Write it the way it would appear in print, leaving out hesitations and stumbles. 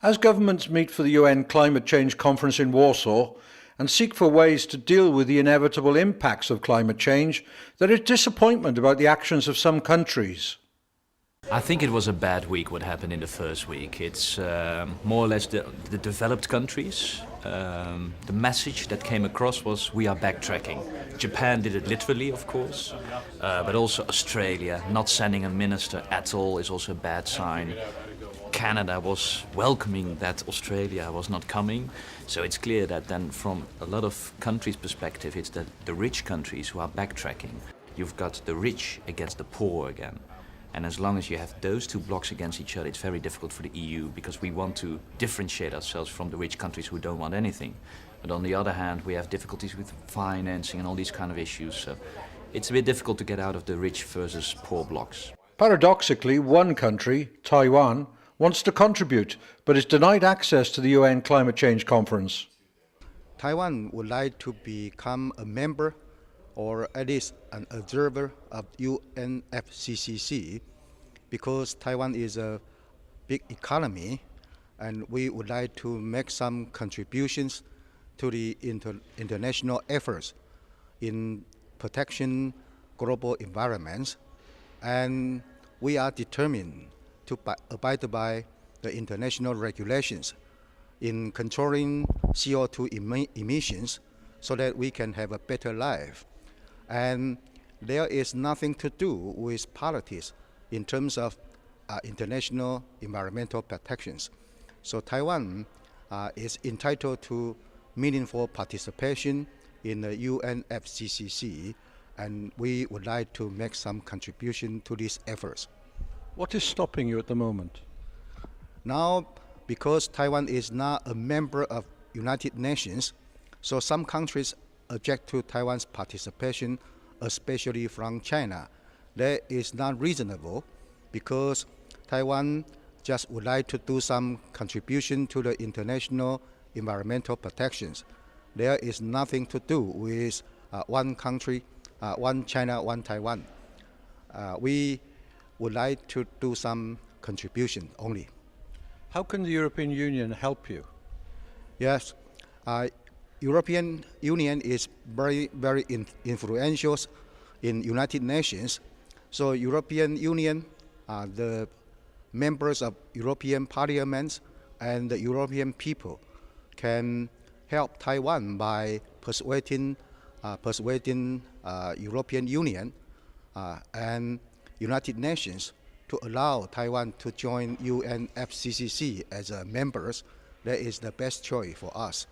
As governments meet for the UN Climate Change Conference in Warsaw and seek for ways to deal with the inevitable impacts of climate change, there is disappointment about the actions of some countries. I think it was a bad week what happened in the first week. It's more or less the developed countries. The message that came across was we are backtracking. Japan did it literally, of course, but also Australia not sending a minister at all is also a bad sign. Canada was welcoming that Australia was not coming. So it's clear that then from a lot of countries' perspective, it's the rich countries who are backtracking. You've got the rich against the poor again. And as long as you have those two blocks against each other, it's very difficult for the EU because we want to differentiate ourselves from the rich countries who don't want anything. But on the other hand, we have difficulties with financing and all these kind of issues. So it's a bit difficult to get out of the rich versus poor blocks. Paradoxically, one country, Taiwan, wants to contribute, but is denied access to the UN Climate Change Conference. Taiwan would like to become a member or at least an observer of UNFCCC because Taiwan is a big economy and we would like to make some contributions to the international efforts in protection global environments, and we are determined to abide by the international regulations in controlling CO2 emissions so that we can have a better life. And there is nothing to do with politics in terms of international environmental protections. So Taiwan is entitled to meaningful participation in the UNFCCC, and we would like to make some contribution to these efforts. What is stopping you at the moment? Now, because Taiwan is not a member of United Nations, so some countries object to Taiwan's participation, especially from China. That is not reasonable because Taiwan just would like to do some contribution to the international environmental protections. There is nothing to do with one country, one China, one Taiwan. We would like to do some contribution only. How can the European Union help you? Yes. European Union is very influential in United Nations. So European Union, the members of European Parliament and the European people can help Taiwan by persuading European Union and United Nations to allow Taiwan to join UNFCCC as members. That is the best choice for us.